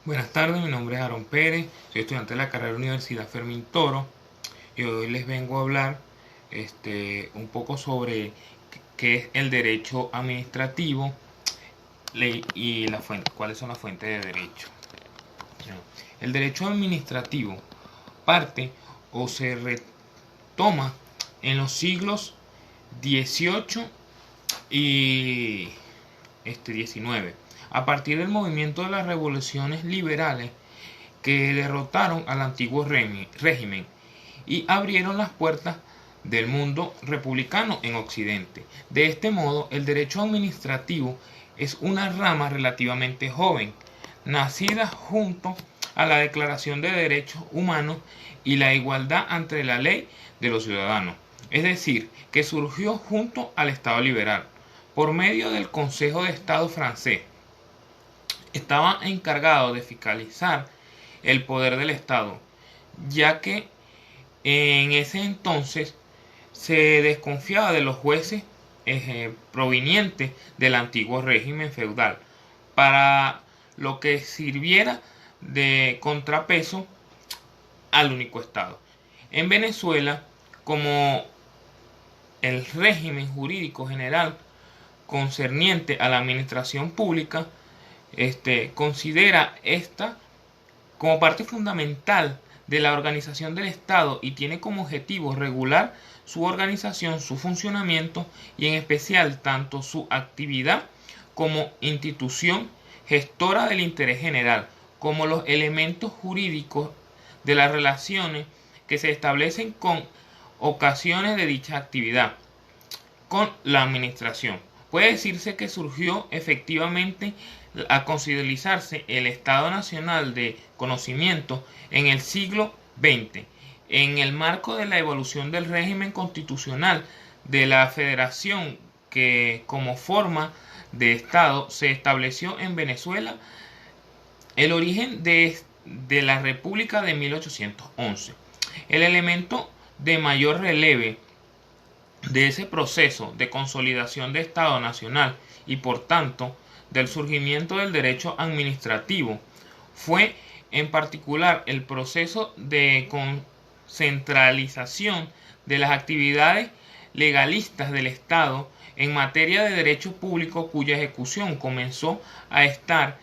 Buenas tardes, mi nombre es Aaron Pérez, soy estudiante de la carrera de Universidad Fermín Toro y hoy les vengo a hablar un poco sobre qué es el derecho administrativo y la fuente, cuáles son las fuentes de derecho. El derecho administrativo parte o se retoma en los siglos XVIII y 19, a partir del movimiento de las revoluciones liberales que derrotaron al antiguo régimen y abrieron las puertas del mundo republicano en Occidente. De este modo, el derecho administrativo es una rama relativamente joven, nacida junto a la Declaración de Derechos Humanos y la igualdad ante la ley de los ciudadanos, es decir, que surgió junto al Estado liberal, por medio del Consejo de Estado francés. Estaba encargado de fiscalizar el poder del Estado, ya que en ese entonces se desconfiaba de los jueces provenientes del antiguo régimen feudal, para lo que sirviera de contrapeso al único Estado. En Venezuela, como el régimen jurídico general concerniente a la administración pública considera esta como parte fundamental de la organización del Estado y tiene como objetivo regular su organización, su funcionamiento y en especial tanto su actividad como institución gestora del interés general, como los elementos jurídicos de las relaciones que se establecen con ocasiones de dicha actividad con la administración. Puede decirse que surgió efectivamente a considerarse el Estado Nacional de Conocimiento en el siglo XX, en el marco de la evolución del régimen constitucional de la Federación que como forma de Estado se estableció en Venezuela, el origen de la República de 1811. El elemento de mayor relevo de ese proceso de consolidación de Estado Nacional y por tanto del surgimiento del derecho administrativo fue en particular el proceso de concentralización de las actividades legalistas del Estado en materia de derecho público, cuya ejecución comenzó a estar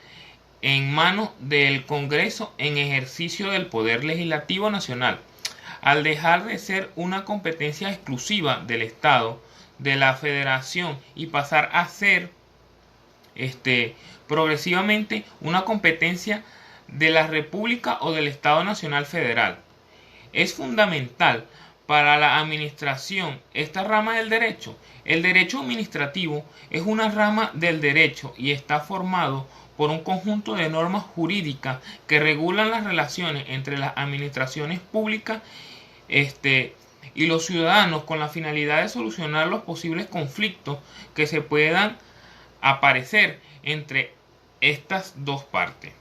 en manos del Congreso en ejercicio del Poder Legislativo Nacional, al dejar de ser una competencia exclusiva del Estado, de la Federación, y pasar a ser progresivamente una competencia de la República o del Estado Nacional Federal. Es fundamental para la administración esta rama del derecho. El derecho administrativo es una rama del derecho y está formado por un conjunto de normas jurídicas que regulan las relaciones entre las administraciones públicas y los ciudadanos con la finalidad de solucionar los posibles conflictos que se puedan aparecer entre estas dos partes.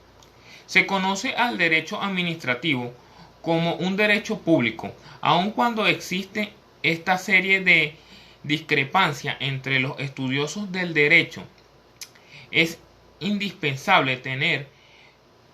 Se conoce al derecho administrativo como un derecho público, aun cuando existe esta serie de discrepancias entre los estudiosos del derecho. Es indispensable tener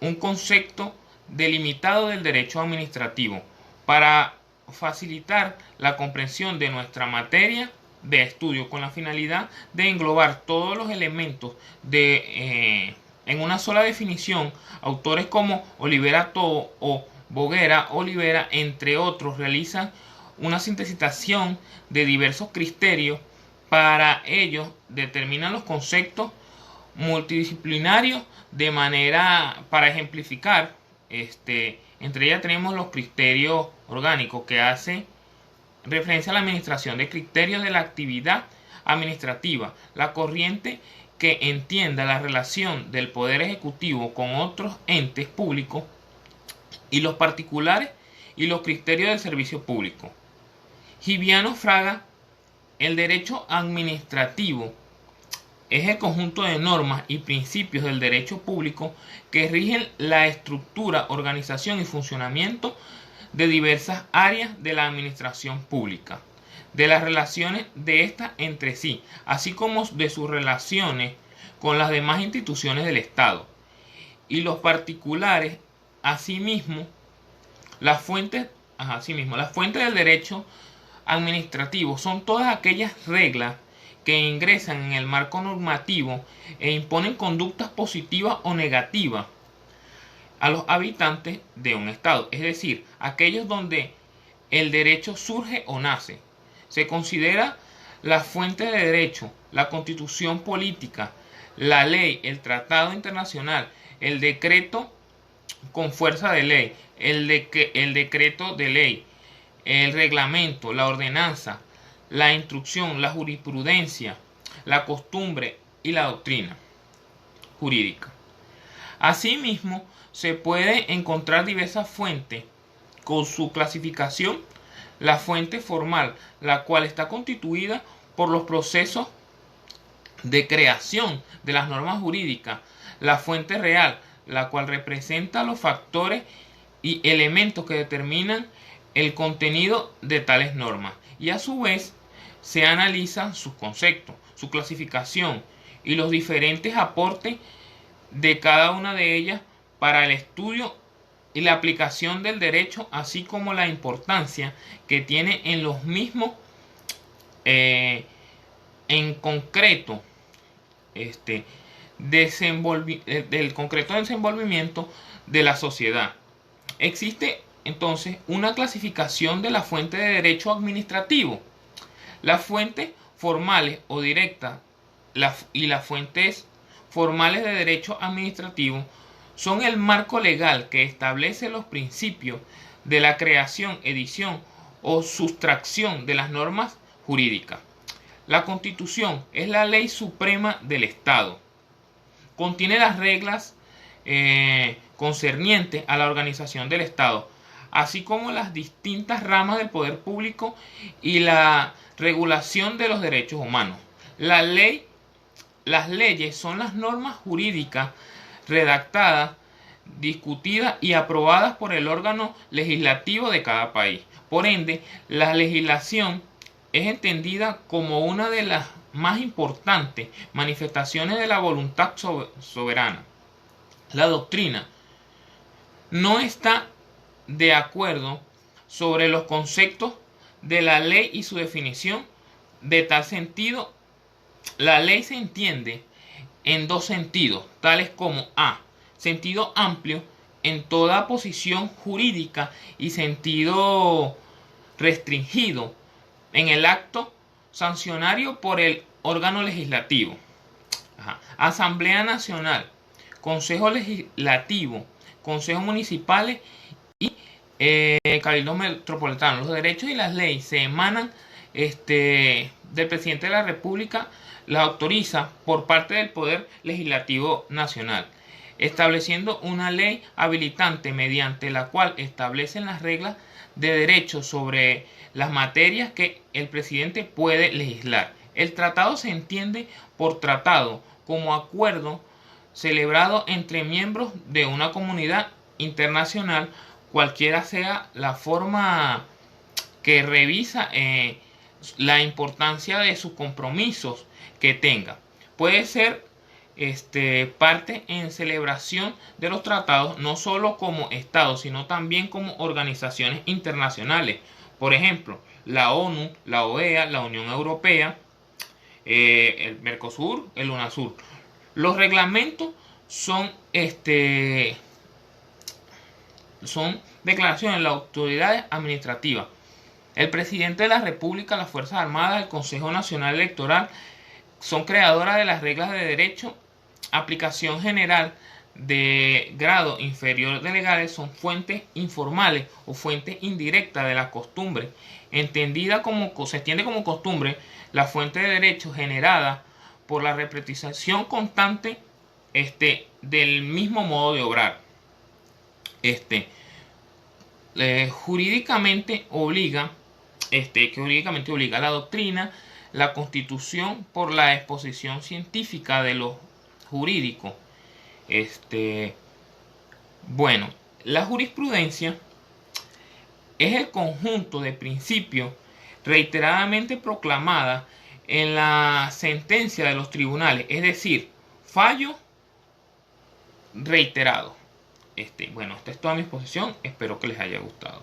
un concepto delimitado del derecho administrativo para facilitar la comprensión de nuestra materia de estudio, con la finalidad de englobar todos los elementos en una sola definición. Autores como Olivera Todo o Boguera Olivera, entre otros, realizan una sintetización de diversos criterios. Para ellos determinan los conceptos multidisciplinarios de manera para ejemplificar. Entre ellas tenemos los criterios orgánicos, que hace referencia a la administración de criterios de la actividad administrativa, la corriente que entienda la relación del poder ejecutivo con otros entes públicos y los particulares, y los criterios del servicio público. Giviano Fraga: el derecho administrativo es el conjunto de normas y principios del derecho público que rigen la estructura, organización y funcionamiento de diversas áreas de la administración pública, de las relaciones de ésta entre sí, así como de sus relaciones con las demás instituciones del Estado. y los particulares. Asimismo, las fuentes del derecho administrativo son todas aquellas reglas que ingresan en el marco normativo e imponen conductas positivas o negativas a los habitantes de un estado, es decir, aquellos donde el derecho surge o nace. Se considera la fuente de derecho, la constitución política, la ley, el tratado internacional, el decreto con fuerza de ley, el decreto de ley, el reglamento, la ordenanza, la instrucción, la jurisprudencia, la costumbre y la doctrina jurídica. Asimismo, se puede encontrar diversas fuentes con su clasificación. La fuente formal, la cual está constituida por los procesos de creación de las normas jurídicas. La fuente real, la cual representa los factores y elementos que determinan el contenido de tales normas. Y a su vez se analizan sus conceptos, su clasificación y los diferentes aportes de cada una de ellas para el estudio y la aplicación del derecho, así como la importancia que tiene en los mismos en concreto del concreto desenvolvimiento de la sociedad. Existe entonces una clasificación de la fuente de derecho administrativo. Las fuentes formales o directas y las fuentes formales de derecho administrativo son el marco legal que establece los principios de la creación, edición o sustracción de las normas jurídicas. La Constitución es la ley suprema del Estado. Contiene las reglas concernientes a la organización del Estado, así como las distintas ramas del poder público y la regulación de los derechos humanos. Las leyes son las normas jurídicas redactadas, discutidas y aprobadas por el órgano legislativo de cada país. Por ende, la legislación es entendida como una de las más importantes manifestaciones de la voluntad soberana. La doctrina no está de acuerdo sobre los conceptos de la ley y su definición. De tal sentido, la ley se entiende en dos sentidos, tales como a. Sentido amplio en toda posición jurídica y sentido restringido en el acto sancionario por el órgano legislativo. Asamblea Nacional, Consejo Legislativo, Consejos Municipales y Cabildo Metropolitano. Los derechos y las leyes se emanan del presidente de la República, las autoriza por parte del Poder Legislativo Nacional, estableciendo una ley habilitante mediante la cual establecen las reglas de derecho sobre las materias que el presidente puede legislar. El tratado se entiende por tratado como acuerdo celebrado entre miembros de una comunidad internacional, cualquiera sea la forma que revisa la importancia de sus compromisos que tenga. Puede ser parte en celebración de los tratados, no solo como estados, sino también como organizaciones internacionales. Por ejemplo, la ONU, la OEA, la Unión Europea, el Mercosur, el UNASUR. Los reglamentos son declaraciones de las autoridades administrativas. El presidente de la República, las Fuerzas Armadas, el Consejo Nacional Electoral son creadoras de las reglas de derecho. Aplicación general de grado inferior de legales son fuentes informales o fuentes indirectas de la costumbre. Se entiende como costumbre la fuente de derecho generada por la repetición constante del mismo modo de obrar. Jurídicamente obliga la doctrina, la Constitución por la exposición científica de lo jurídico. La jurisprudencia es el conjunto de principios reiteradamente proclamada en la sentencia de los tribunales, es decir, fallos reiterado. Bueno, esta es toda mi exposición. Espero que les haya gustado.